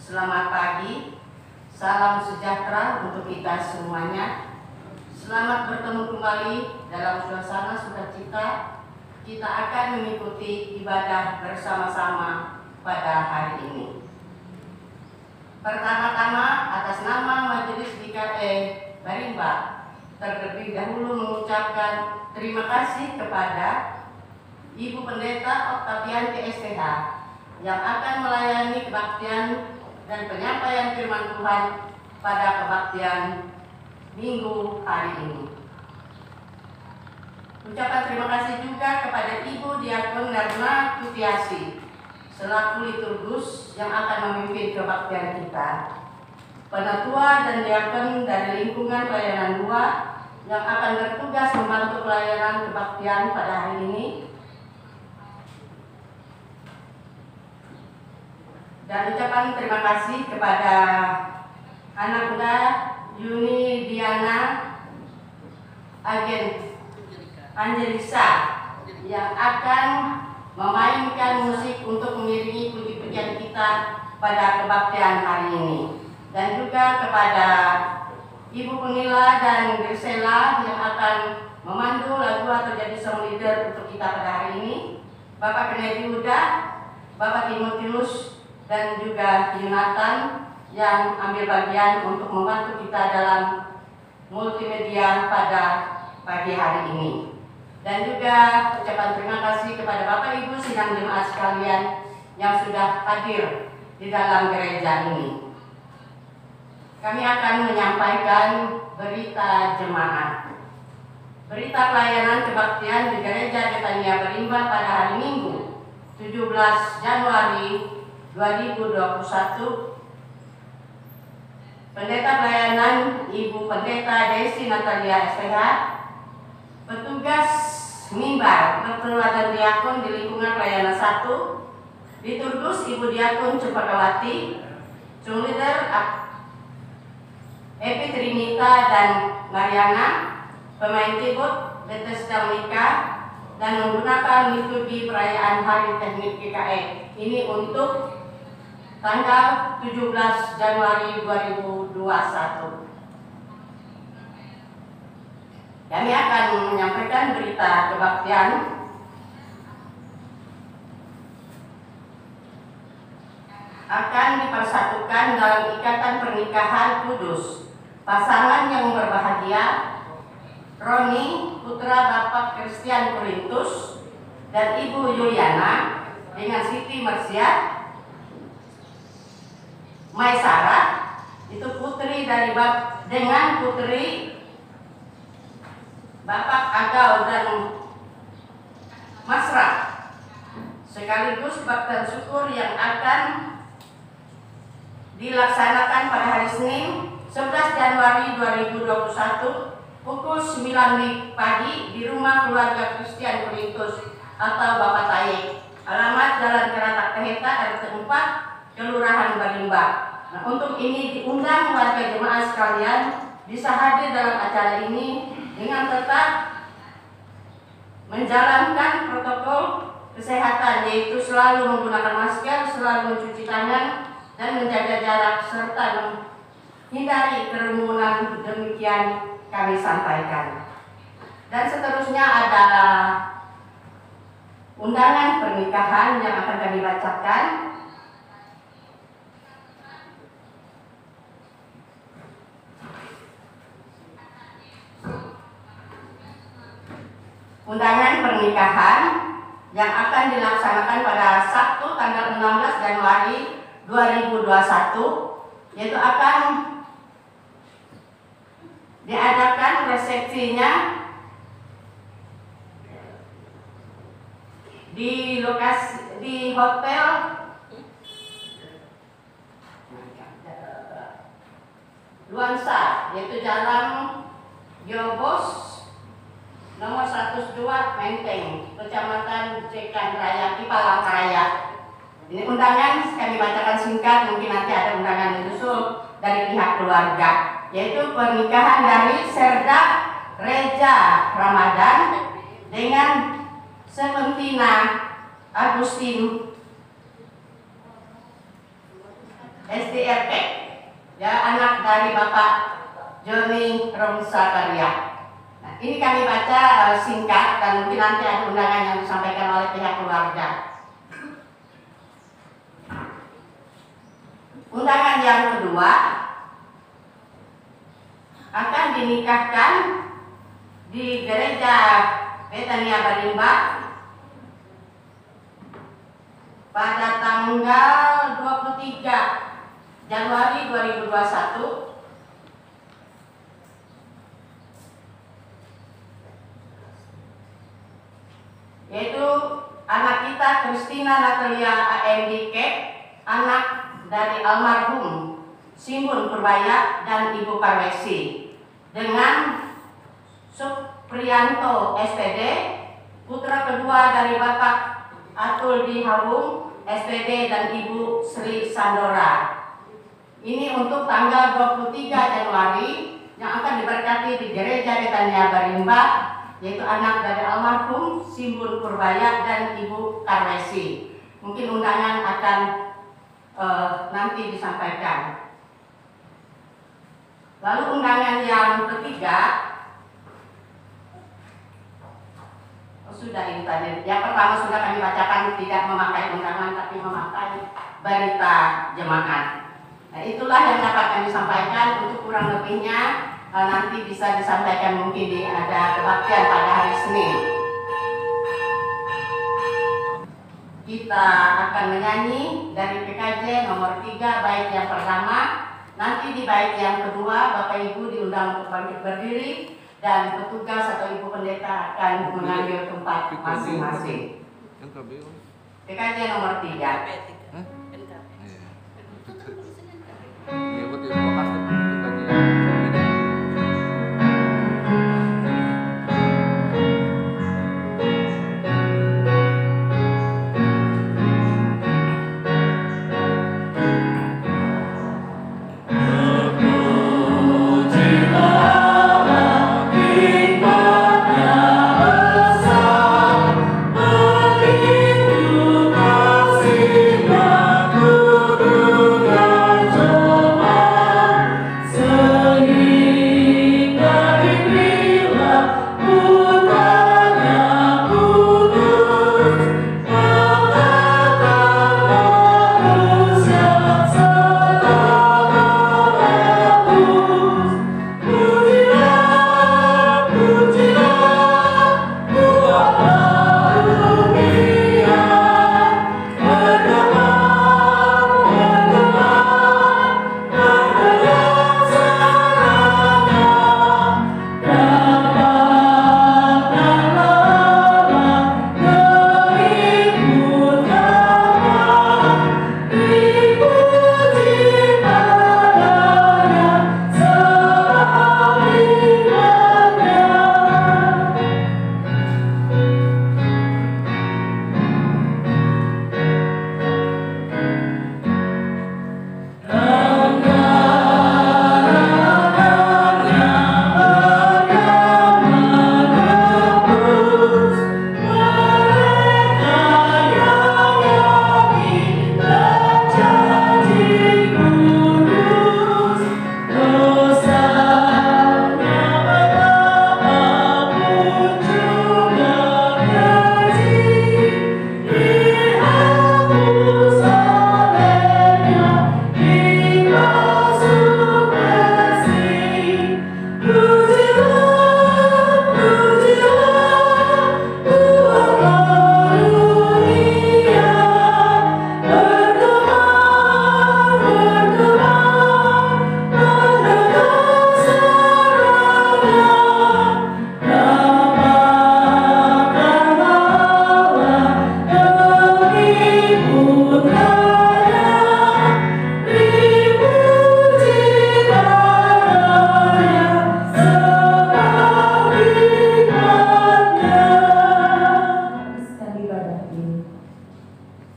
Selamat pagi, salam sejahtera untuk kita semuanya. Selamat bertemu kembali dalam suasana sukacita. Kita akan mengikuti ibadah bersama-sama pada hari ini. Pertama-tama atas nama Majelis GKE Barimba, terlebih dahulu mengucapkan terima kasih kepada Ibu Pendeta Octavianti SPH yang akan melayani kebaktian dan penyampaian firman Tuhan pada kebaktian Minggu hari ini. Ucapan terima kasih juga kepada Ibu Diakon Narma Tutiasi selaku liturgus yang akan memimpin kebaktian kita. Penatua dan diakon dari lingkungan pelayanan 2 yang akan bertugas membantu pelayanan kebaktian pada hari ini. Dan ucapan terima kasih kepada anak muda Yuni Diana Angelisa yang akan memainkan musik untuk mengiringi puji-pujian kita pada kebaktian hari ini. Dan juga kepada Ibu Penila dan Grisela yang akan memandu lagu atau jadi song leader untuk kita pada hari ini. Bapak Kennedy Huda, Bapak Timotius, dan juga Yunatan yang ambil bagian untuk membantu kita dalam multimedia pada pagi hari ini. Dan juga ucapan terima kasih kepada Bapak Ibu sidang jemaat sekalian yang sudah hadir di dalam gereja ini. Kami akan menyampaikan berita jemaat. Berita pelayanan kebaktian di Gereja Betania Barimba pada hari Minggu 17 Januari 2021. Pendeta pelayanan Ibu Pendeta Desi Natalia SPH, petugas mimbar, ketua dan diakon di lingkungan pelayanan 1, liturgus Ibu Diakon Cepakawati, Chung Leader Epi Trinita dan Mariana, pemain keyboard Bethesda Monica, dan menggunakan liturgi perayaan Hari Teknik GKE ini untuk tanggal 17 Januari 2021. Kami akan menyampaikan berita kebaktian akan dipersatukan dalam ikatan pernikahan kudus pasangan yang berbahagia Roni putra Bapak Christian Korintus dan Ibu Yuliana dengan Siti Mersia Maisara, itu putri dari dengan putri Bapak Agau dan Masra, sekaligus kebaktian syukur yang akan dilaksanakan pada hari Senin 11 Januari 2021 pukul 9 pagi di rumah keluarga Christian Korintus atau Bapak Taye, alamat Jalan Keratak Teheta RT 4 Kelurahan Barimba. Nah, untuk ini diundang warga jemaat sekalian bisa hadir dalam acara ini dengan tetap menjalankan protokol kesehatan, yaitu selalu menggunakan masker, selalu mencuci tangan, dan menjaga jarak serta menghindari kerumunan. Demikian kami sampaikan. Dan seterusnya ada undangan pernikahan yang akan kami bacakan. Undangan pernikahan yang akan dilaksanakan pada Sabtu tanggal 16 Januari 2021, yaitu akan diadakan resepsinya di lokasi di Hotel Luansa, yaitu Jalan Giobos nomor 102 Menteng, Kecamatan Cekan Raya, di Palangkaraya. Ini undangan kami bacakan singkat, mungkin nanti ada undangan disusul dari pihak keluarga, yaitu pernikahan dari Serda Reja Ramadan dengan Seventina Agustin SDRP, ya, anak dari Bapak Joni Romsakaria. Nah, ini kami baca singkat dan mungkin nanti ada undangan yang disampaikan oleh pihak keluarga. Undangan yang kedua akan dinikahkan di Gereja Betania Barimba pada tanggal 23 Januari 2021 yaitu anak kita Christina Natalia AMDK, anak dari almarhum Simbun Purbaya dan Ibu Parwesi, dengan Suprianto SPD, putra kedua dari Bapak Atul Dihawung SPD dan Ibu Sri Sandora. Ini untuk tanggal 23 Januari yang akan diberkati di Gereja Betania Barimba, yaitu anak dari almarhum Simbun Purbaya dan Ibu Karwesi. Mungkin undangan akan nanti disampaikan. Lalu undangan yang ketiga, sudah ini tadi. Yang pertama sudah kami bacakan, tidak memakai undangan tapi memakai berita jemaat. Nah, itulah yang dapat kami sampaikan. Untuk kurang lebihnya nanti bisa disampaikan mungkin ada kebaktian pada hari Senin. Kita akan menyanyi dari PKJ nomor 3 bait yang pertama. Nanti di bait yang kedua Bapak Ibu diundang untuk bangkit berdiri dan petugas atau Ibu Pendeta akan mengambil tempat masing-masing. PKJ nomor 3.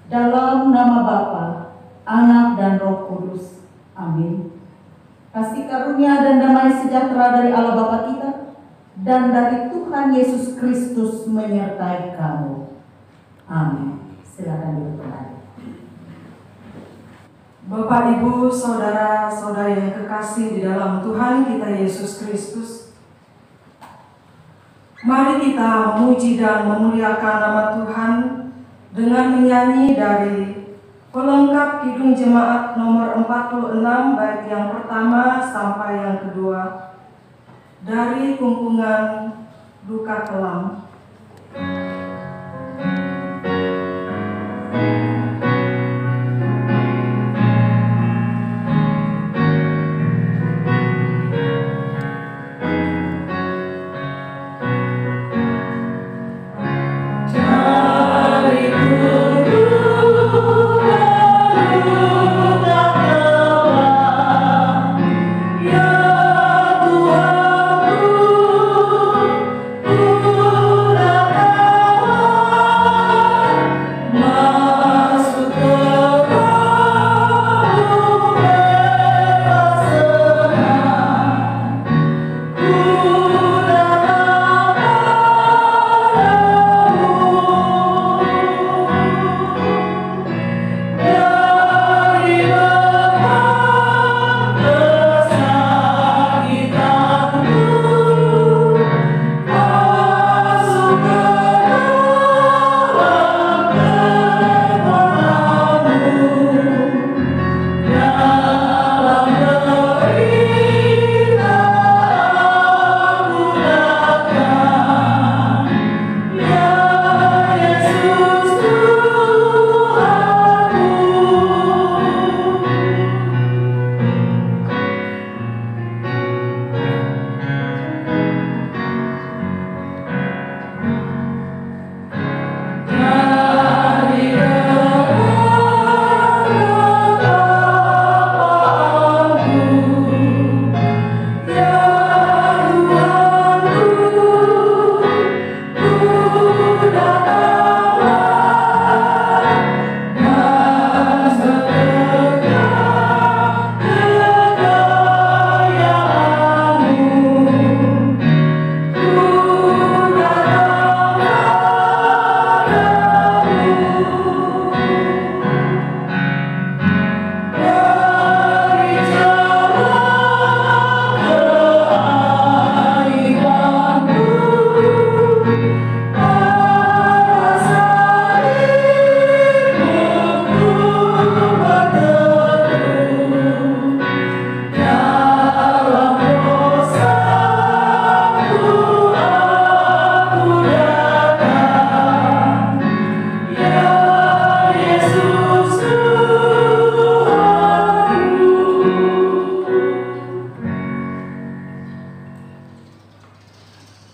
Dalam nama Bapa, Anak dan Roh Kudus. Amin. Kasih karunia dan damai sejahtera dari Allah Bapa kita dan dari Tuhan Yesus Kristus menyertai kamu. Amin. Silakan duduk kembali. Bapak, Ibu, saudara-saudari yang kekasih di dalam Tuhan kita Yesus Kristus, mari kita memuji dan memuliakan nama Tuhan dengan menyanyi dari pelengkap Kidung Jemaat nomor 46 baik yang pertama sampai yang kedua, dari kumpulan Duka Kelam.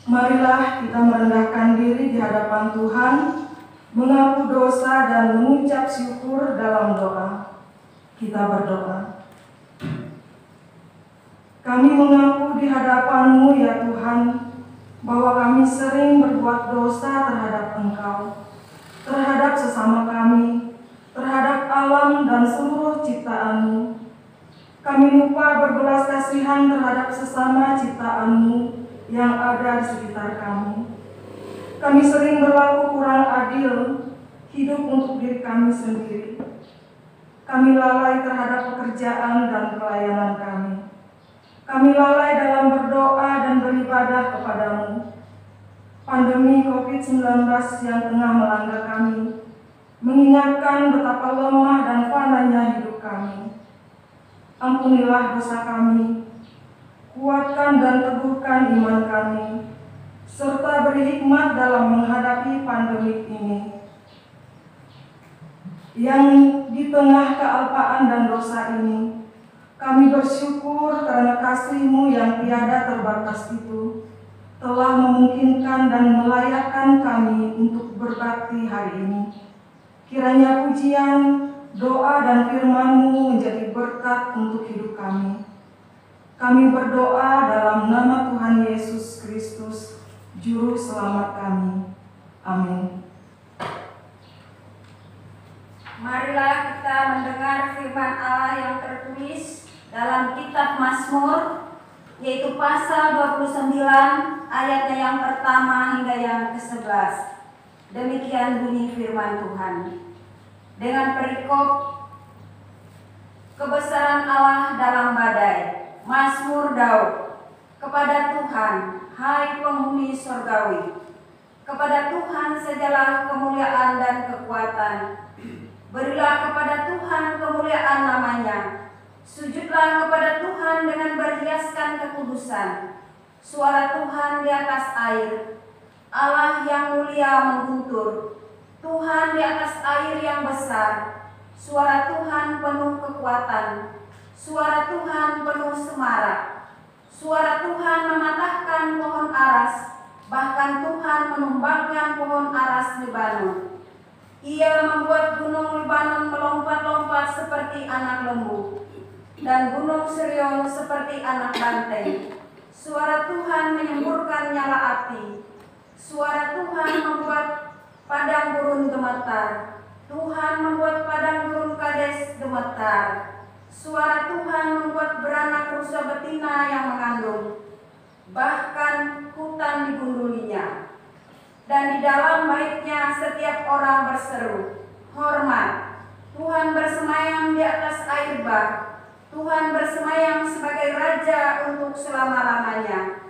Marilah kita merendahkan diri di hadapan Tuhan, mengaku dosa dan mengucap syukur dalam doa. Kita berdoa. Kami mengaku di hadapan-Mu ya Tuhan, bahwa kami sering berbuat dosa terhadap Engkau, terhadap sesama kami, terhadap alam dan seluruh ciptaan-Mu. Kami lupa berbelas kasihan terhadap sesama ciptaan-Mu yang ada di sekitar kami. Kami sering berlaku kurang adil, hidup untuk diri kami sendiri. Kami lalai terhadap pekerjaan dan pelayanan kami. Kami lalai dalam berdoa dan beribadah kepadamu. Pandemi COVID-19 yang tengah melanda kami mengingatkan betapa lemah dan fananya hidup kami. Ampunilah dosa kami, kuatkan dan teguhkan iman kami, serta beri hikmat dalam menghadapi pandemi ini. Yang di tengah kealpaan dan dosa ini, kami bersyukur karena kasih-Mu yang tiada terbatas itu telah memungkinkan dan melayakkan kami untuk berbakti hari ini. Kiranya pujian, doa dan firman-Mu menjadi berkat untuk hidup kami. Kami berdoa dalam nama Tuhan Yesus Kristus, Juru Selamat kami. Amin. Marilah kita mendengar firman Allah yang tertulis dalam kitab Mazmur, yaitu pasal 29 ayatnya yang pertama hingga yang ke-11. Demikian bunyi firman Tuhan. Dengan perikop kebesaran Allah dalam badai. Mazmur Daud. Kepada Tuhan, hai penghuni surgawi, kepada Tuhan sajalah kemuliaan dan kekuatan. Berilah kepada Tuhan kemuliaan namanya. Sujudlah kepada Tuhan dengan berhiaskan kekudusan. Suara Tuhan di atas air. Allah yang mulia mengguntur. Tuhan di atas air yang besar. Suara Tuhan penuh kekuatan. Suara Tuhan penuh semarak. Suara Tuhan mematahkan pohon aras. Bahkan Tuhan menumbangkan pohon aras Lebanon. Ia membuat gunung Lebanon melompat-lompat seperti anak lembu, dan gunung Sirion seperti anak banteng. Suara Tuhan menyemburkan nyala api. Suara Tuhan membuat padang gurun gemetar. Tuhan membuat padang gurun Kades gemetar. Suara Tuhan membuat beranak rusa betina yang mengandung. Bahkan hutan digundulinya. Dan di dalam baitnya setiap orang berseru, hormat. Tuhan bersemayam di atas air bah. Tuhan bersemayam sebagai Raja untuk selama-lamanya.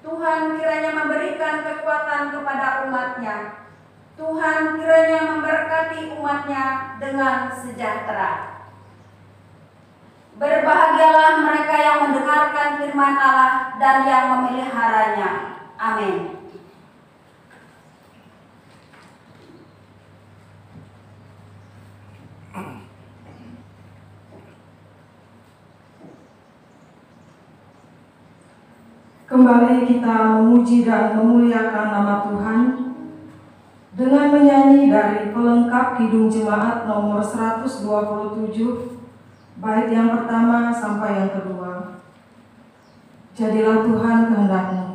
Tuhan kiranya memberikan kekuatan kepada umatnya. Tuhan kiranya memberkati umatnya dengan sejahtera. Berbahagialah mereka yang mendengarkan firman Allah dan yang memeliharanya. Amin. Kembali kita memuji dan memuliakan nama Tuhan dengan menyanyi dari pelengkap Kidung Jemaat nomor 127, bait yang pertama sampai yang kedua. Jadilah Tuhan kehendak-Mu.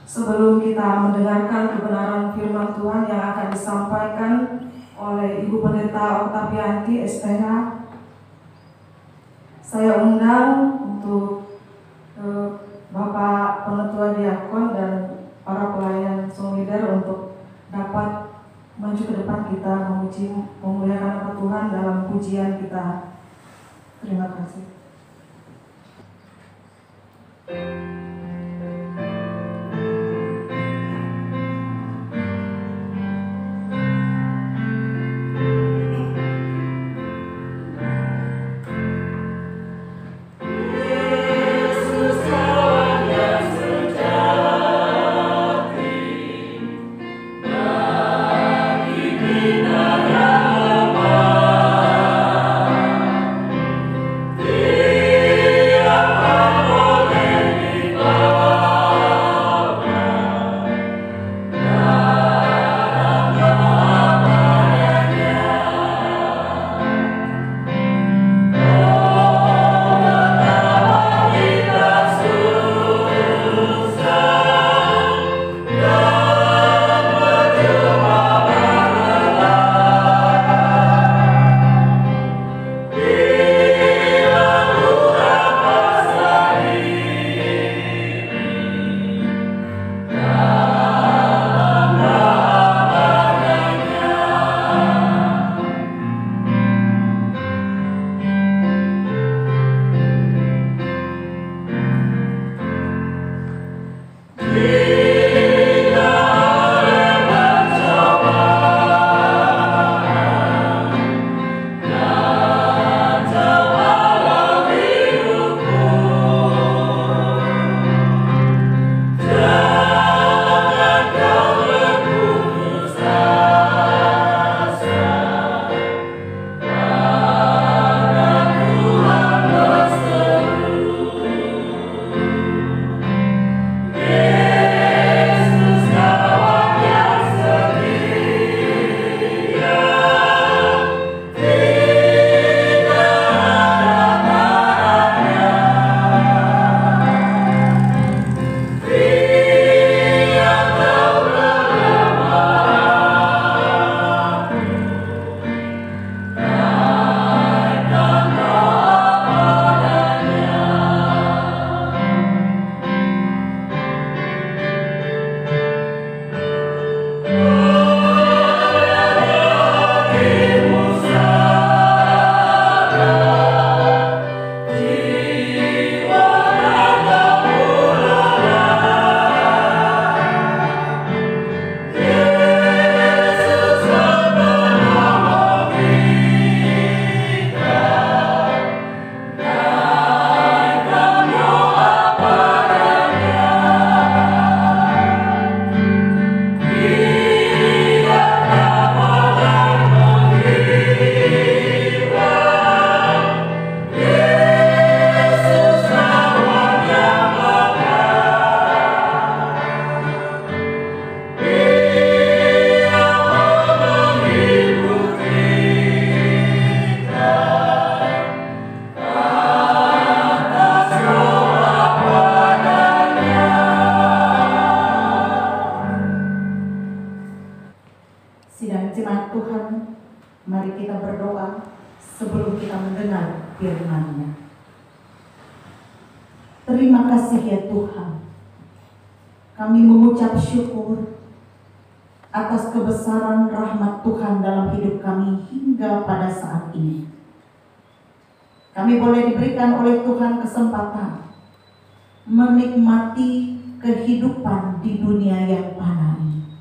Sebelum kita mendengarkan kebenaran firman Tuhan yang akan disampaikan oleh Ibu Pendeta Oktavianti SPH, saya undang untuk Bapak Penetua Diakon dan para pelayan song leader untuk dapat maju ke depan kita memuji memuliakan nama Tuhan dalam pujian kita. Terima kasih. Dia boleh Tuhan, mari kita berdoa sebelum kita mendengar firman-Nya. Terima kasih ya Tuhan. Kami mengucap syukur atas kebesaran rahmat Tuhan dalam hidup kami hingga pada saat ini. Kami boleh diberikan oleh Tuhan kesempatan menikmati kehidupan di dunia yang fana ini.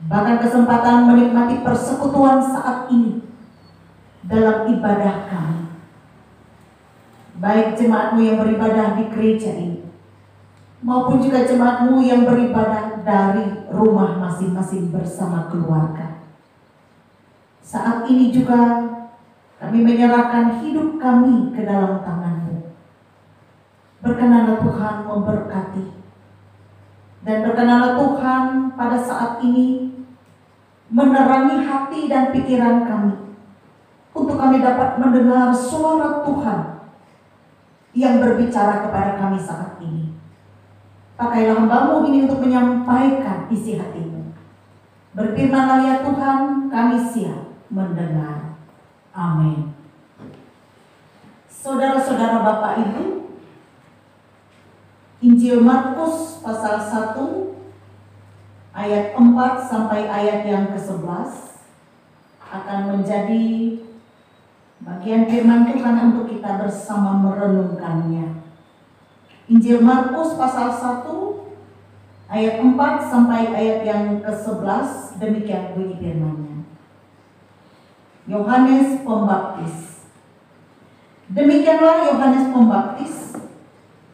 Bahkan kesempatan menikmati persekutuan saat ini dalam ibadah kami. Baik jemaat-Mu yang beribadah di gereja ini, maupun juga jemaat-Mu yang beribadah dari rumah masing-masing bersama keluarga. Saat ini juga kami menyerahkan hidup kami ke dalam tangan-Mu. Berkenanlah Tuhan memberkati. Dan berkenanlah Tuhan pada saat ini menerangi hati dan pikiran kami, untuk kami dapat mendengar suara Tuhan yang berbicara kepada kami saat ini. Pakailah hamba-Mu ini untuk menyampaikan isi hati-Mu. Berfirmanlah ya Tuhan, kami siap mendengar. Amin. Saudara-saudara, Bapak Ibu, Injil Markus pasal 1 ayat 4 sampai ayat yang ke-11 akan menjadi bagian firman Tuhan untuk kita bersama merenungkannya. Injil Markus pasal 1 ayat 4 sampai ayat yang ke-11, demikian bunyi firman-Nya. Yohanes Pembaptis. Demikianlah Yohanes Pembaptis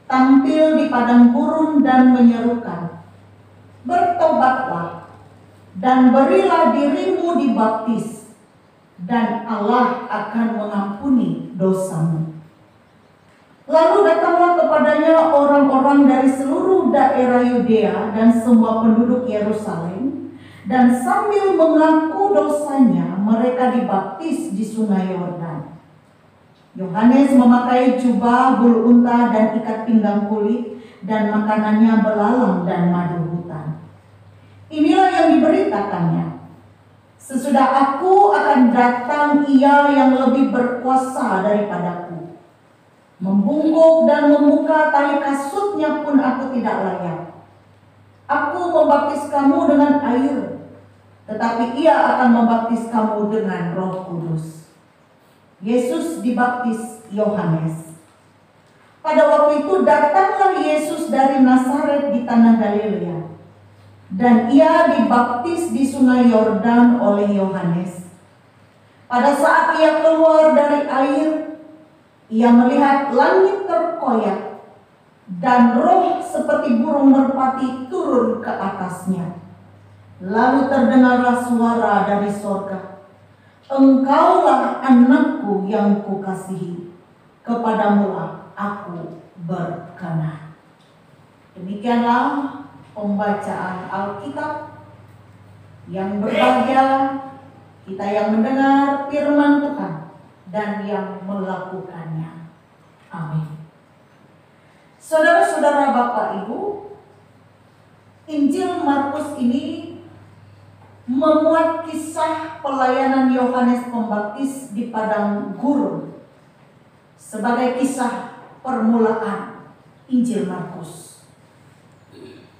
tampil di padang gurun dan menyerukan, "Bertobatlah dan berilah dirimu dibaptis, dan Allah akan mengampuni dosamu." Lalu datanglah kepadanya orang-orang dari seluruh daerah Yudea dan semua penduduk Yerusalem, dan sambil mengaku dosanya mereka dibaptis di sungai Yordan. Yohanes memakai jubah bulu unta dan ikat pinggang kulit, dan makanannya belalang dan madu hutan. Inilah yang diberitakannya, "Sesudah aku akan datang Ia yang lebih berkuasa daripadaku. Membungkuk dan membuka tali kasutnya pun aku tidak layak. Aku membaptis kamu dengan air, tetapi Ia akan membaptis kamu dengan Roh Kudus." Yesus dibaptis Yohanes. Pada waktu itu datanglah Yesus dari Nazaret di tanah Galilea, dan Ia dibaptis di sungai Yordan oleh Yohanes. Pada saat Ia keluar dari air, Ia melihat langit terkoyak dan Roh seperti burung merpati turun ke atasnya. Lalu terdengarlah suara dari sorga, "Engkaulah anakku yang kukasihi, kepadamulah aku berkenan." Demikianlah pembacaan Alkitab. Yang berbahagia kita yang mendengar firman Tuhan dan yang melakukannya. Amin. Saudara-saudara, Bapak Ibu, Injil Markus ini memuat kisah pelayanan Yohanes Pembaptis di padang gurun sebagai kisah permulaan Injil Markus.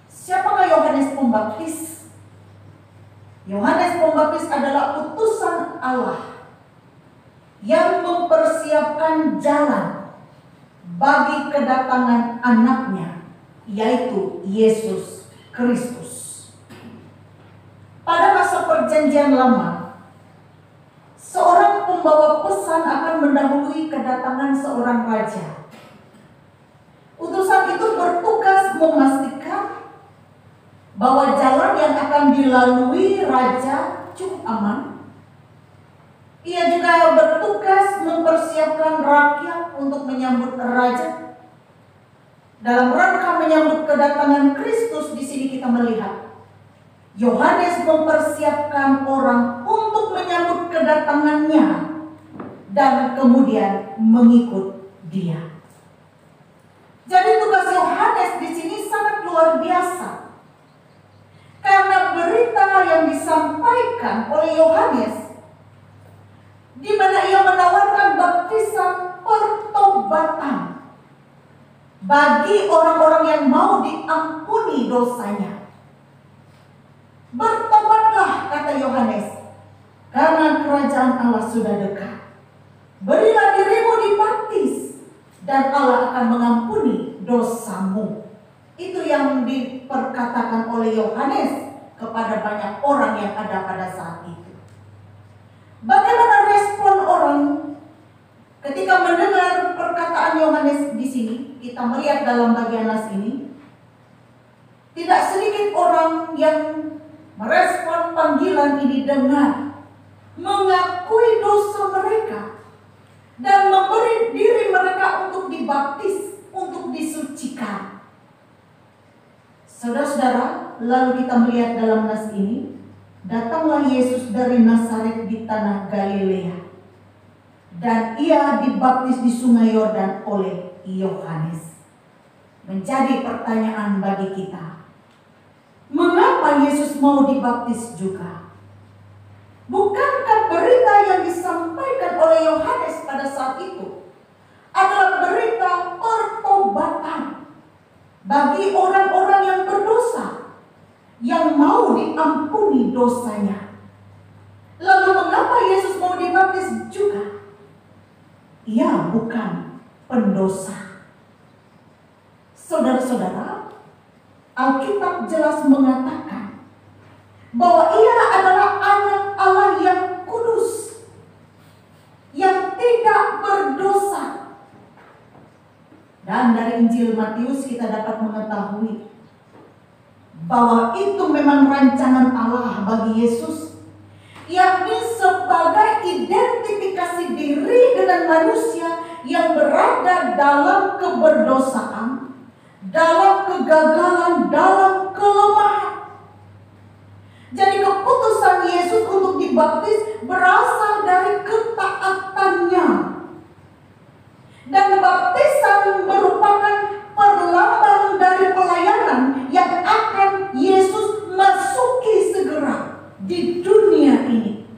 Siapakah Yohanes Pembaptis? Yohanes Pembaptis adalah utusan Allah yang mempersiapkan jalan bagi kedatangan anaknya, yaitu Yesus Kristus. Pada masa perjanjian lama, seorang pembawa pesan akan mendahului kedatangan seorang raja. Utusan itu bertugas memastikan bahwa jalan yang akan dilalui raja cukup aman. Ia juga bertugas mempersiapkan rakyat untuk menyambut raja. Dalam rangka menyambut kedatangan Kristus, di sini kita melihat Yohanes mempersiapkan orang untuk menyambut kedatangannya dan kemudian mengikut dia. Jadi tugas Yohanes di sini sangat luar biasa. Karena berita yang disampaikan oleh Yohanes Yohanes, di mana ia menawarkan baptisan pertobatan bagi orang-orang yang mau diampuni dosanya. Bertobatlah, kata Yohanes, karena kerajaan Allah sudah dekat. Berilah dirimu dibaptis, dan Allah akan mengampuni dosamu. Itu yang diperkatakan oleh Yohanes kepada banyak orang yang ada pada saat itu. Bagaimana respon orang ketika mendengar perkataan Yohanes di sini? Kita melihat dalam bagian nas ini, tidak sedikit orang yang merespon panggilan ini dengan mengakui dosa mereka dan memberi diri mereka untuk dibaptis, untuk disucikan. Saudara-saudara, lalu kita melihat dalam nas ini, datanglah Yesus dari Nazaret di tanah Galilea, dan ia dibaptis di Sungai Yordan oleh Yohanes. Menjadi pertanyaan bagi kita, mengapa Yesus mau dibaptis juga? Bukankah berita yang disampaikan oleh Yohanes pada saat itu adalah berita pertobatan bagi orang-orang yang berdosa, yang mau diampuni dosanya? Lalu mengapa Yesus mau dibaptis juga? Ia bukan pendosa. Saudara-saudara, Alkitab jelas mengatakan bahwa ia adalah anak Allah yang kudus, yang tidak berdosa. Dan dari Injil Matius kita dapat mengetahui bahwa itu memang rancangan Allah bagi Yesus, yakni sebagai identifikasi diri dengan manusia yang berada dalam keberdosaan, dalam kegagalan, dalam kelemahan. Jadi keputusan Yesus untuk dibaptis berasal dari ketaatannya. Dan baptisan merupakan perlambang dari pelayanan yang akan Yesus masuki segera di dunia ini.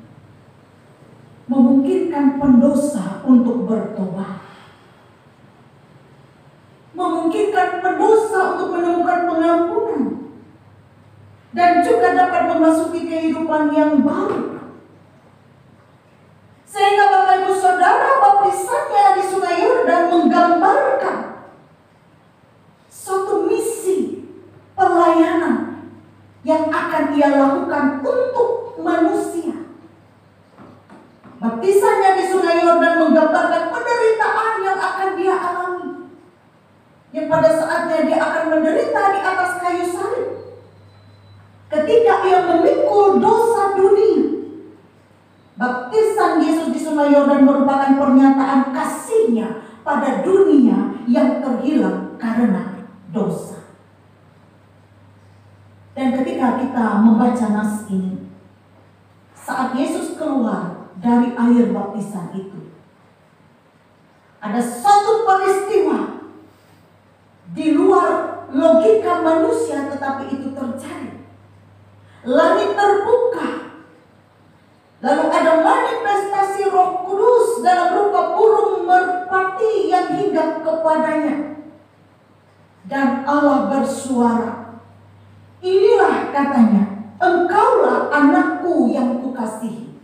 Memungkinkan pendosa untuk bertobat. Memungkinkan pendosa untuk menemukan pengampunan. Dan juga dapat memasuki kehidupan yang baru. Sehingga Bapak Ibu Saudara, baptisannya di Sungai Yordan menggambarkan suatu misi pelayanan yang akan ia lakukan untuk manusia. Baptisannya di Sungai Yordan menggambarkan penderitaan yang akan dia alami, yang pada saatnya dia akan menderita di atas kayu salib ketika ia memikul dosa dunia. Baptisan Yesus di Sungai Yordan merupakan pernyataan kasihnya pada dunia yang terhilang karena dosa. Dan ketika kita membaca nas ini, saat Yesus keluar dari air baptisan itu, ada suatu peristiwa di luar logika manusia, tetapi itu terjadi. Langit terbuka. Lalu ada manifestasi Roh Kudus dalam rupa burung merpati yang hinggap kepadanya. Dan Allah bersuara, inilah katanya, engkaulah anakku yang kukasihi,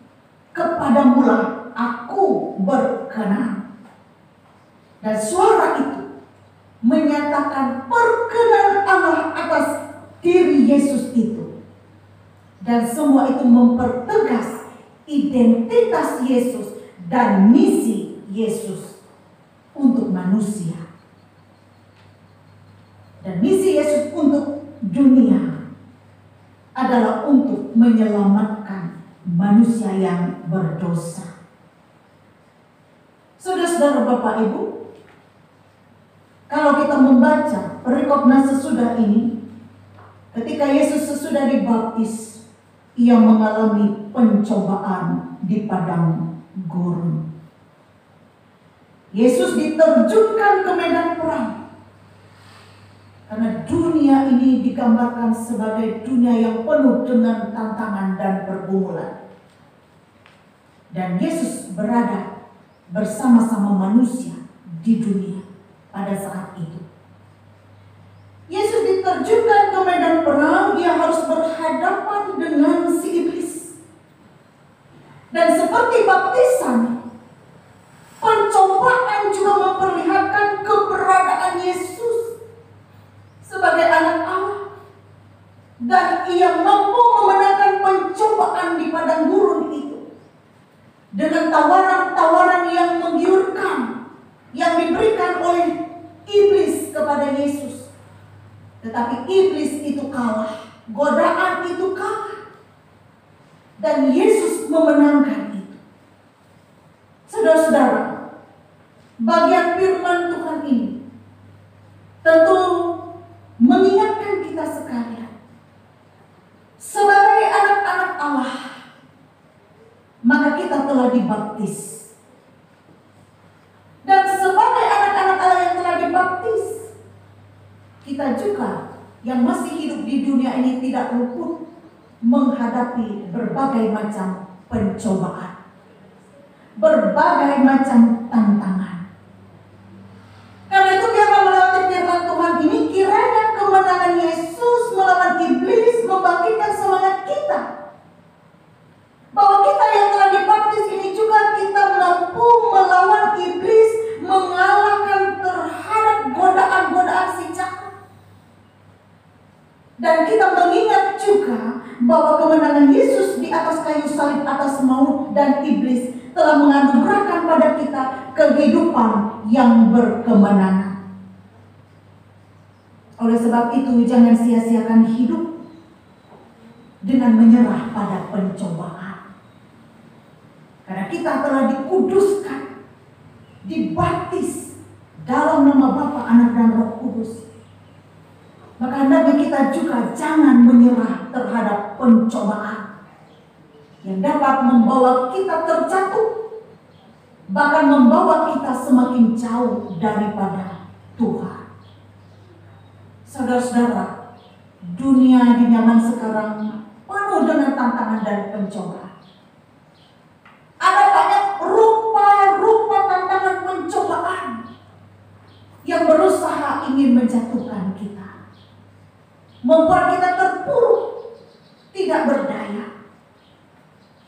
kepadamulah aku berkenan. Dan suara itu menyatakan perkenan Allah atas diri Yesus itu. Dan semua itu mempertegas identitas Yesus dan misi Yesus untuk manusia. Dan misi Yesus untuk dunia adalah untuk menyelamatkan manusia yang berdosa. Saudara-saudara, Bapak Ibu, kalau kita membaca perikop nas sesudah ini, ketika Yesus sesudah dibaptis, ia mengalami pencobaan di padang gurun. Yesus diterjunkan ke medan perang. Karena dunia ini digambarkan sebagai dunia yang penuh dengan tantangan dan pergumulan. dan Yesus berada bersama-sama manusia di dunia pada saat itu. Yesus diterjunkan ke medan perang, dia harus berhadapan dengan si iblis. Dan seperti baptisan, pencobaan juga memperlihatkan keberadaan Yesus sebagai anak Allah. Dan ia mampu memenangkan pencobaan di padang gurun itu dengan tawaran-tawaran yang menggiurkan yang diberikan oleh iblis kepada Yesus. Tetapi iblis itu kalah, godaan itu kalah, dan Yesus memenangkan itu. Saudara-saudara, bagian firman Tuhan ini tentu mengingatkan kita sekalian, sebagai anak-anak Allah, maka kita telah dibaptis. Dan sebagai anak-anak Allah yang telah dibaptis, kita juga yang masih hidup di dunia ini tidak luput menghadapi berbagai macam pencobaan, berbagai macam tantangan. Karena itu biarlah melewati firman Tuhan ini, kiranya kemenangan Yesus melawan iblis membangkitkan semangat kita, bahwa kita yang telah dibaptis ini juga kita mampu melawan iblis, mengalahkan terhadap godaan-godaan si jahat. Dan kita mengingat juga bahwa kemenangan Yesus di atas kayu salib, atas maut dan iblis, telah menganugerahkan pada kita kehidupan yang berkemenangan. Oleh sebab itu, jangan sia-siakan hidup dengan menyerah pada pencobaan. Karena kita telah dikuduskan, dibaptis dalam nama Bapa, Anak dan Roh Kudus. Maka hendaknya kita juga jangan menyerah terhadap pencobaan yang dapat membawa kita terjatuh, bahkan membawa kita semakin jauh daripada Tuhan. Saudara-saudara, dunia di zaman sekarang penuh dengan tantangan dan pencobaan. Ada banyak rupa-rupa tantangan pencobaan yang berusaha ingin menjatuhkan kita, membuat kita terpuruk, tidak berdaya.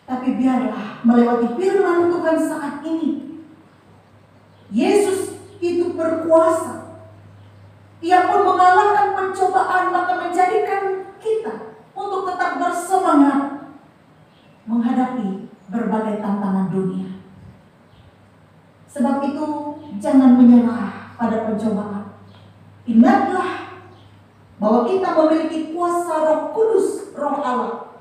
Tapi biarlah melewati firman Tuhan saat ini, Yesus itu berkuasa. Ia pun mengalahkan pencobaan, maka menjadikan kita untuk tetap bersemangat menghadapi berbagai tantangan dunia. Sebab itu jangan menyerah pada pencobaan. Ingatlah bahwa kita memiliki kuasa Roh Kudus, Roh Allah,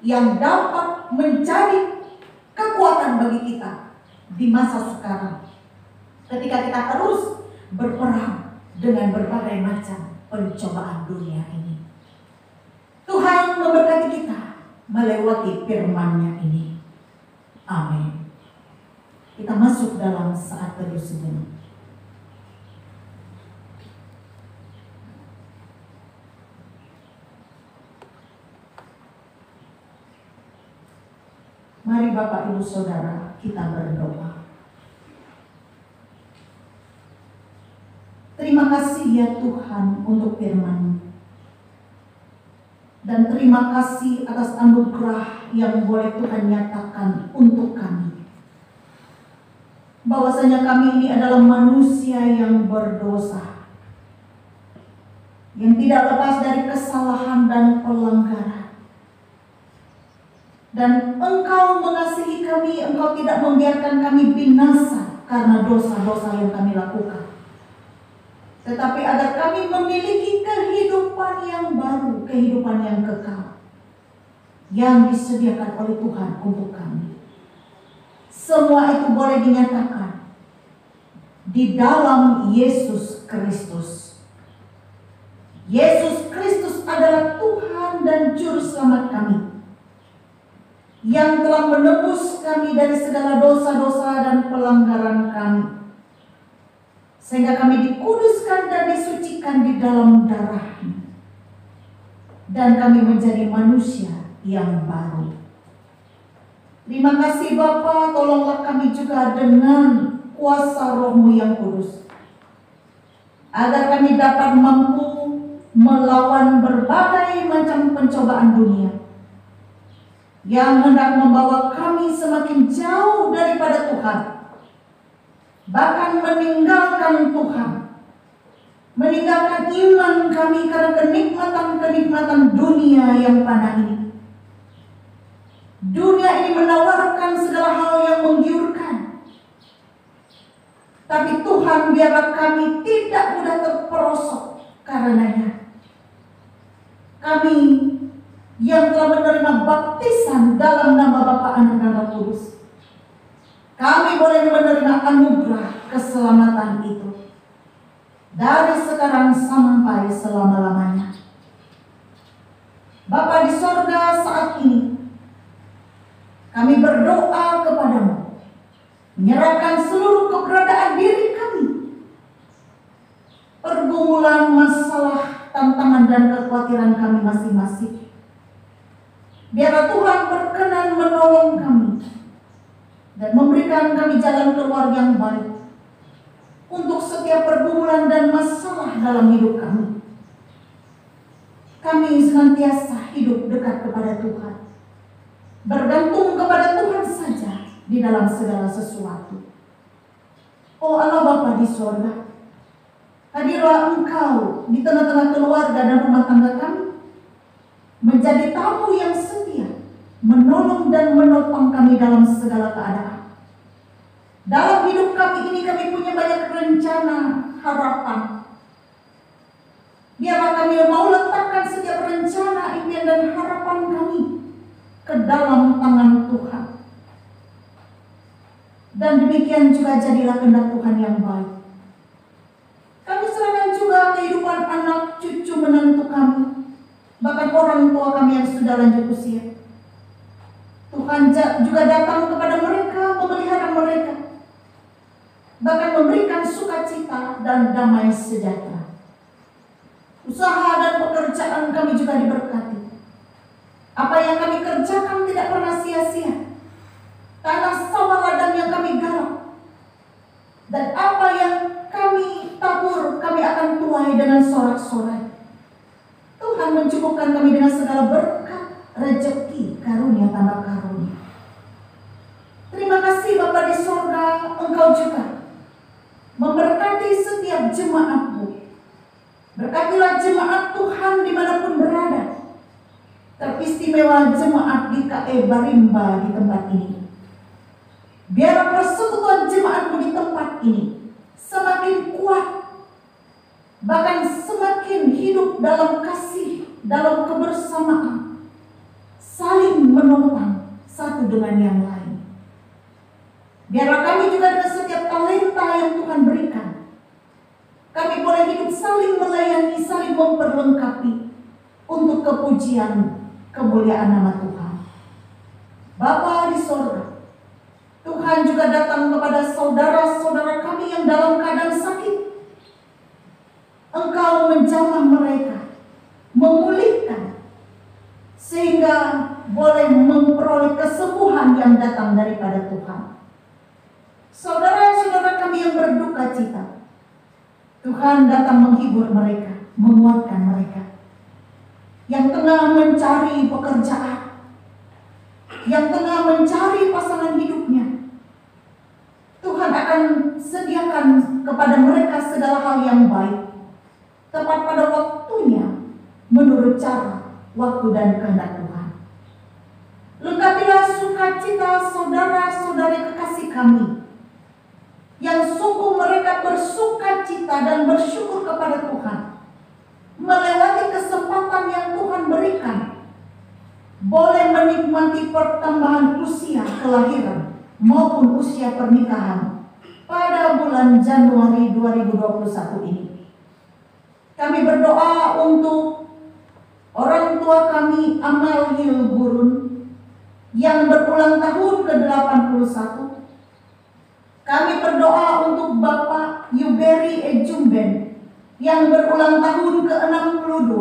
yang dapat menjadi kekuatan bagi kita di masa sekarang, ketika kita terus berperang dengan berbagai macam pencobaan dunia ini. Tuhan memberkati kita melewati firman-Nya ini. Amin. Kita masuk dalam saat teduh sejenak. Mari Bapak Ibu Saudara, kita berdoa. Terima kasih ya Tuhan untuk firman-Mu. Dan terima kasih atas anugerah yang boleh Tuhan nyatakan untuk kami. Bahwasanya kami ini adalah manusia yang berdosa, yang tidak lepas dari kesalahan dan pelanggaran. Dan Engkau mengasihi kami, Engkau tidak membiarkan kami binasa karena dosa-dosa yang kami lakukan. Tetapi agar kami memiliki kehidupan yang baru, kehidupan yang kekal, yang disediakan oleh Tuhan untuk kami. Semua itu boleh dinyatakan di dalam Yesus Kristus. Yesus Kristus adalah Tuhan dan Juru Selamat kami, yang telah menebus kami dari segala dosa-dosa dan pelanggaran kami, sehingga kami dikuduskan dan disucikan di dalam darah-Nya, dan kami menjadi manusia yang baru. Terima kasih Bapa, tolonglah kami juga dengan kuasa Roh-Mu yang kudus, agar kami dapat mampu melawan berbagai macam pencobaan dunia yang hendak membawa kami semakin jauh daripada Tuhan, bahkan meninggalkan Tuhan, meninggalkan iman kami karena kenikmatan-kenikmatan dunia yang fana ini. Dunia ini menawarkan segala hal yang menggiurkan, tapi Tuhan, biarlah kami tidak mudah terperosok karenanya. Kami yang telah menerima baptisan dalam nama Bapa, Anak, dan Roh Kudus, kami boleh menerima anugerah keselamatan itu dari sekarang sampai selama-lamanya. Bapa di sorga, saat ini kami berdoa kepadamu, menyerahkan seluruh keberadaan diri kami, pergumulan, masalah, tantangan, dan kekhawatiran kami masing-masing. Biarlah Tuhan berkenan menolong kami dan memberikan kami jalan keluar yang baik untuk setiap pergumulan dan masalah dalam hidup kami. Kami senantiasa hidup dekat kepada Tuhan, bergantung kepada Tuhan saja di dalam segala sesuatu. Oh Allah Bapa di sorga, hadirlah Engkau di tengah-tengah keluarga dan rumah tangga kami, menjadi tamu yang setia, menolong dan menopang kami dalam segala keadaan. Dalam hidup kami ini kami punya banyak rencana, harapan. Biarlah kami mau letakkan setiap rencana, impian, dan harapan kami ke dalam tangan Tuhan. Dan demikian juga jadilah kehendak Tuhan yang baik. Kami serahkan juga kehidupan anak, cucu, menantu kami, bahkan orang tua kami yang sudah lanjut usia. Tuhan juga datang kepada mereka, memelihara mereka, bahkan memberikan sukacita dan damai sejahtera. Usaha dan pekerjaan kami juga diberkati. Apa yang kami kerjakan tidak pernah sia-sia. Tanah sawah ladang yang kami garap, dan apa yang kami tabur, kami akan tuai dengan sorak-sorai. Tuhan mencukupkan kami dengan segala berkat, rezeki, karunia tambah karunia. Terima kasih Bapa di sorga, Engkau juga memberkati setiap jemaat-Mu. Berkatilah jemaat Tuhan dimanapun berada, teristimewa jemaat di KE Barimba di tempat ini. Biar persekutuan jemaat-Mu di tempat ini semakin kuat, bahkan semakin hidup dalam kasih, dalam kebersamaan, saling menopang satu dengan yang lain. Biarlah kami juga dengan setiap talenta yang Tuhan berikan, kami boleh hidup saling melayani, saling memperlengkapi untuk kepujian kemuliaan nama Tuhan. Bapa di sorga, Tuhan juga datang kepada saudara-saudara kami yang dalam keadaan sakit. Engkau menjamah mereka, memulihkan, sehingga boleh memperoleh kesembuhan yang datang daripada Tuhan. Saudara-saudara kami yang berduka cita, Tuhan datang menghibur mereka, menguatkan mereka. Yang tengah mencari pekerjaan, yang tengah mencari pasangan hidupnya, Tuhan akan sediakan kepada mereka segala hal yang baik, tepat pada waktunya, menurut cara, waktu, dan kehendak Tuhan. Lengkapilah sukacita saudara-saudari kekasih kami, yang sungguh mereka bersukacita dan bersyukur kepada Tuhan, melewati kesempatan yang Tuhan berikan, boleh menikmati pertambahan usia kelahiran maupun usia pernikahan pada bulan Januari 2021 ini. Kami berdoa untuk orang tua kami Amal Hilburun yang berulang tahun ke-81. Kami berdoa untuk Bapak Yuberi Ejumben yang berulang tahun ke-62.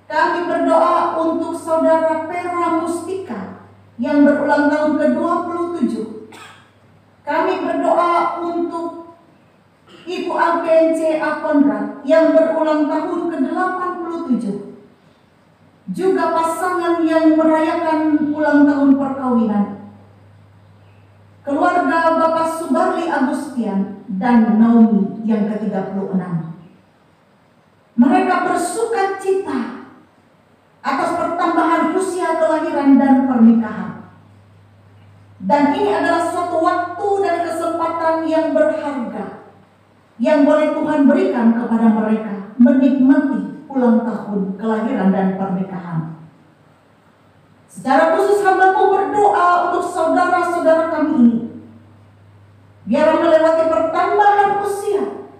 Kami berdoa untuk Saudara Pera Mustika yang berulang tahun ke-27. Kami berdoa untuk Ibu Alkence Akonrad yang berulang tahun ke-87. Juga pasangan yang merayakan ulang tahun perkawinan. Keluarga Bapak Subarli Agustian dan Naomi yang ke-36. Mereka bersuka cita atas pertambahan usia kelahiran dan pernikahan. Dan ini adalah suatu waktu dan kesempatan yang berharga yang boleh Tuhan berikan kepada mereka menikmati ulang tahun kelahiran dan pernikahan. Secara khusus hamba-Mu berdoa untuk saudara-saudara kami ini. Biar melewati pertambahan usia,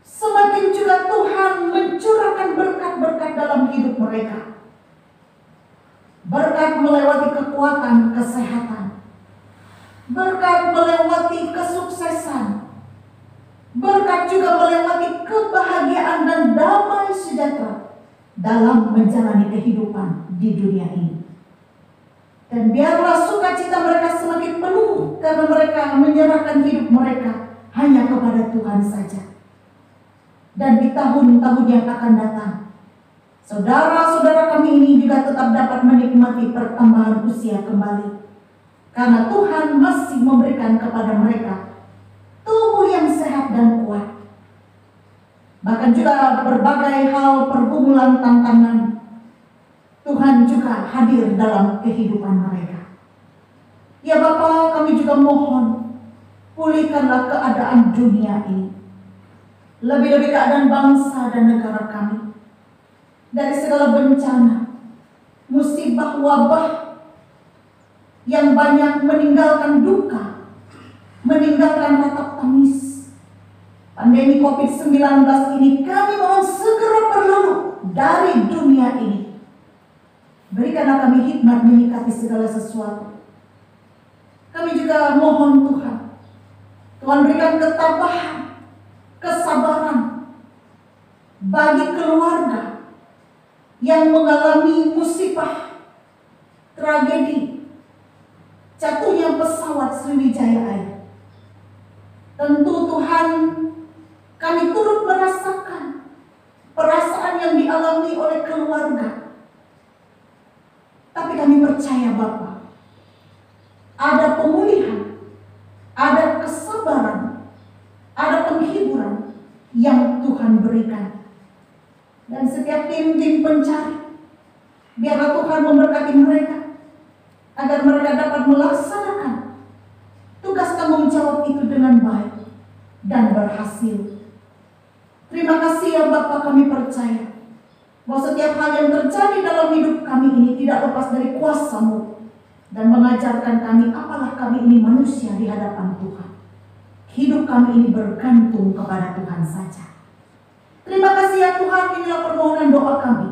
semakin juga Tuhan mencurahkan berkat-berkat dalam hidup mereka. Berkat melewati kekuatan, kesehatan. Berkat melewati kesuksesan. Berkat juga melewati kebahagiaan dan damai sejahtera dalam menjalani kehidupan di dunia ini. Dan biarlah sukacita mereka semakin penuh karena mereka menyerahkan hidup mereka hanya kepada Tuhan saja. Dan di tahun-tahun yang akan datang, saudara-saudara kami ini juga tetap dapat menikmati pertambahan usia kembali. Karena Tuhan masih memberikan kepada mereka tubuh yang sehat dan kuat. Bahkan juga berbagai hal pergumulan tantangan Tuhan juga hadir dalam kehidupan mereka. Ya Bapa, kami juga mohon, pulihkanlah keadaan dunia ini. Lebih-lebih keadaan bangsa dan negara kami. Dari segala bencana, musibah, wabah yang banyak meninggalkan duka, meninggalkan ratap tangis. Pandemi COVID-19 ini kami mohon segera berlalu dari dunia ini. Berikanlah kami hikmat menyikapi segala sesuatu. Kami juga mohon Tuhan, Tuhan berikan ketabahan, kesabaran bagi keluarga yang mengalami musibah, tragedi, jatuhnya pesawat Sriwijaya Air. Tentu Tuhan, kami turut merasakan perasaan yang dialami oleh keluarga. Tapi kami percaya Bapa, ada pemulihan, ada kesabaran, ada penghiburan yang Tuhan berikan. Dan setiap tim-tim pencari, biarlah Tuhan memberkati mereka, agar mereka dapat melaksanakan tugas tanggung jawab itu dengan baik dan berhasil. Terima kasih ya Bapa, kami percaya bahwa setiap hal yang terjadi dalam hidup kami ini tidak lepas dari kuasa-Mu dan mengajarkan kami apalah kami ini manusia di hadapan Tuhan. Hidup kami ini bergantung kepada Tuhan saja. Terima kasih ya Tuhan, inilah permohonan doa kami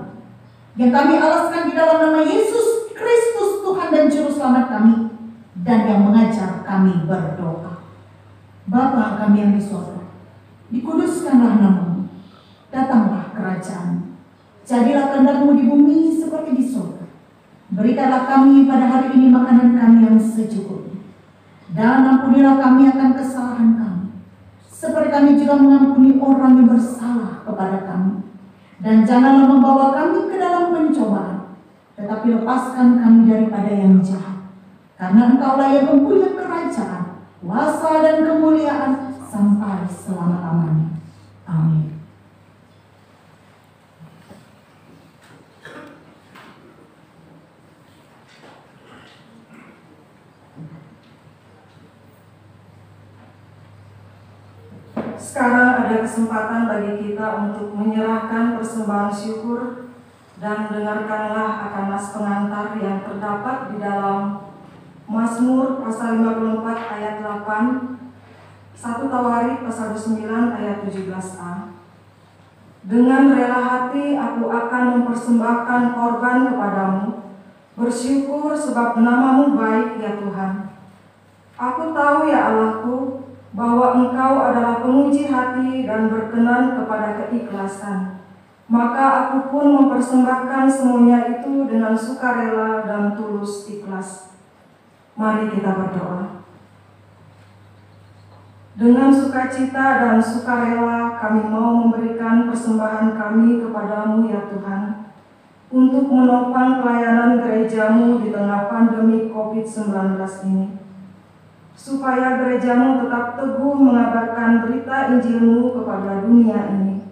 yang kami alaskan di dalam nama Yesus Kristus Tuhan dan Juru Selamat kami, dan yang mengajar kami berdoa. Bapa kami yang di surga, dikuduskanlah nama-Mu, datanglah kerajaan-Mu. Jadilah kehendak-Mu di bumi seperti di surga. Berikanlah kami pada hari ini makanan kami yang secukupnya. Dan ampunilah kami akan kesalahan kami, seperti kami juga mengampuni orang yang bersalah kepada kami. Dan janganlah membawa kami ke dalam pencobaan, tetapi lepaskan kami daripada yang jahat. Karena Engkaulah yang mempunyai kerajaan, kuasa dan kemuliaan sampai selama-lamanya. Amin. Sekarang ada kesempatan bagi kita untuk menyerahkan persembahan syukur, dan dengarkanlah akan nas pengantar yang terdapat di dalam Mazmur pasal 54 ayat 8, 1 Tawarikh pasal 29 ayat 17a. Dengan rela hati aku akan mempersembahkan korban kepadamu, bersyukur sebab nama-Mu baik ya Tuhan. Aku tahu ya Allahku, bahwa Engkau adalah penguji hati dan berkenan kepada keikhlasan. Maka aku pun mempersembahkan semuanya itu dengan sukarela dan tulus ikhlas. Mari kita berdoa. Dengan sukacita dan sukarela kami mau memberikan persembahan kami kepadamu ya Tuhan, untuk menopang pelayanan gerejamu di tengah pandemi COVID-19 ini, supaya gerejamu tetap teguh mengabarkan berita Injilmu kepada dunia ini,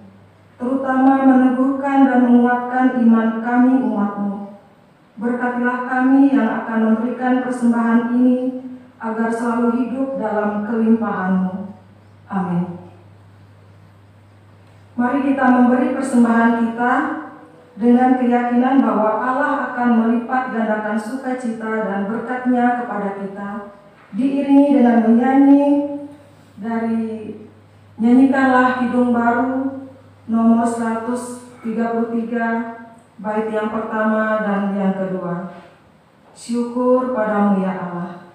terutama meneguhkan dan menguatkan iman kami umatmu. Berkatilah kami yang akan memberikan persembahan ini, agar selalu hidup dalam kelimpahan-Mu. Amin. Mari kita memberi persembahan kita dengan keyakinan bahwa Allah akan melipat gandakan sukacita dan berkat-Nya kepada kita, diiringi dengan menyanyi dari Nyanyikanlah Kidung Baru nomor 133, bait yang pertama dan yang kedua. Syukur padamu ya Allah.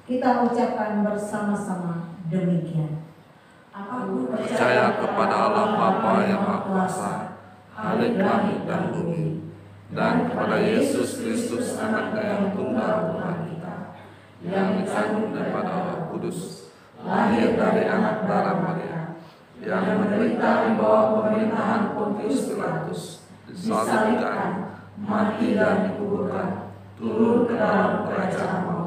Kita ucapkan bersama-sama demikian. Aku percaya kepada Allah Bapa yang Maha Kuasa, Khalik langit dan bumi, dan kepada Yesus Kristus Anak yang tunggal Tuhan kita, yang dikandung daripada Roh Kudus, lahir dari anak darah Maria, yang menderita di bawah pemerintahan Pontius Pilatus, disalibkan, mati dan dikuburkan, turun ke dalam kerajaan maut.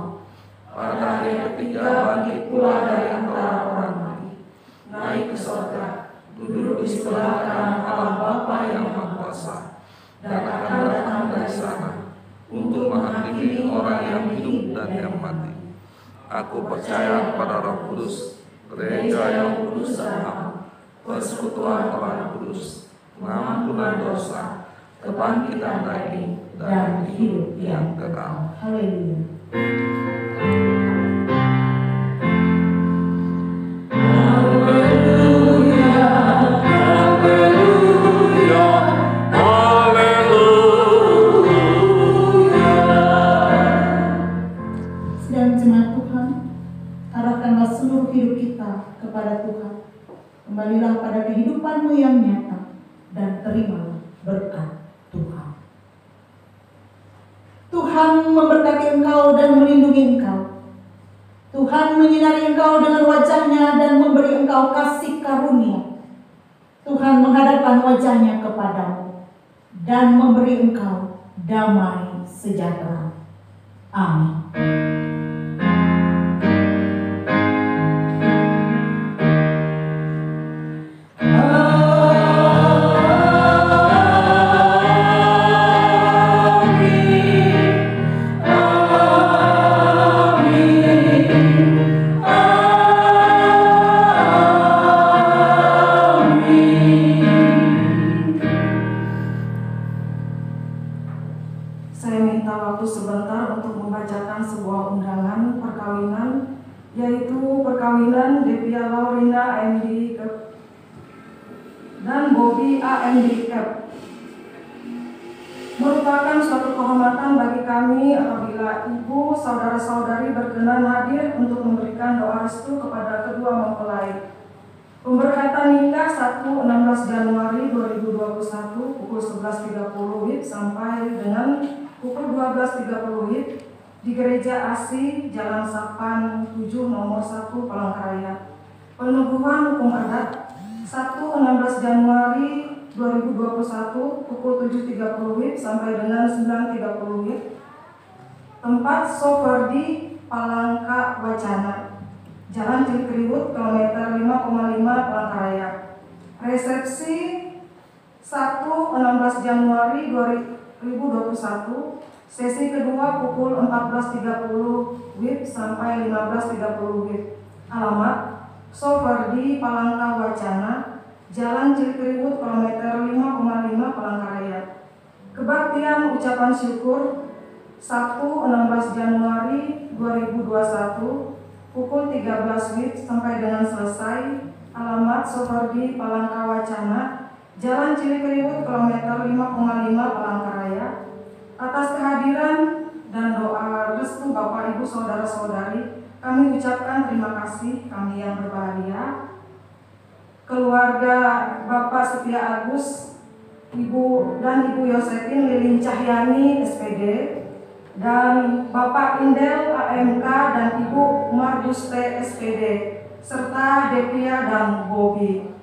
Pada hari ketiga bangkit pula dari antara orang mati, naik ke surga, duduk di sebelah kanan Allah Bapa yang Maha Kuasa, dan akan datang dari sana untuk menghakimi orang yang hidup dan yang mati. Aku percaya kepada Roh Kudus, gereja yang kudus dan am, persekutuan orang kudus, pengampunan dosa, kebangkitan daging, dan hidup yang kekal. Haleluya. Kepada Tuhan, kembalilah pada kehidupanmu yang nyata dan terimalah berkat Tuhan. Tuhan memberkati engkau dan melindungi engkau. Tuhan menyinari engkau dengan wajahnya dan memberi engkau kasih karunia. Tuhan menghadapkan wajahnya kepadamu dan memberi engkau damai sejahtera. Amin. Amin. Marlina AMD dan Bobby AMD Cap. Merupakan suatu kehormatan bagi kami apabila ibu saudara-saudari berkenan hadir untuk memberikan doa restu kepada kedua mempelai. Pemberkatan nikah 16 Januari 2021 pukul 11.30 WIB sampai dengan pukul 12.30 WIB di Gereja ASI Jalan Sapan 7 nomor 1 Palangkaraya. Penubuhan hukum adat 16 Januari 2021 pukul 7.30 WIB sampai dengan 9.30 WIB. Tempat Soferdi Palangka Wacana, Jalan Cikriwut, kilometer 5,5 Palangkaraya. Resepsi 16 Januari 2021, sesi kedua pukul 14.30 WIB sampai 15.30 WIB. Alamat Soferdi Palangka Wacana, Jalan Cikriwut, kilometer 5,5 Palangkaraya. Kebaktian ucapan syukur Sabtu 16 Januari 2021 pukul 13 WIB sampai dengan selesai. Alamat Soferdi Palangka Wacana, Jalan Cikriwut, kilometer 5,5 Palangkaraya. Atas kehadiran dan doa restu Bapak Ibu Saudara-saudari, kami ucapkan terima kasih. Kami yang berbahagia, keluarga Bapak Setia Agus, Ibu dan Ibu Yosefin Lilin Cahyani SPD, dan Bapak Indel AMK dan Ibu Marduste SPD, serta Devia dan Bobby.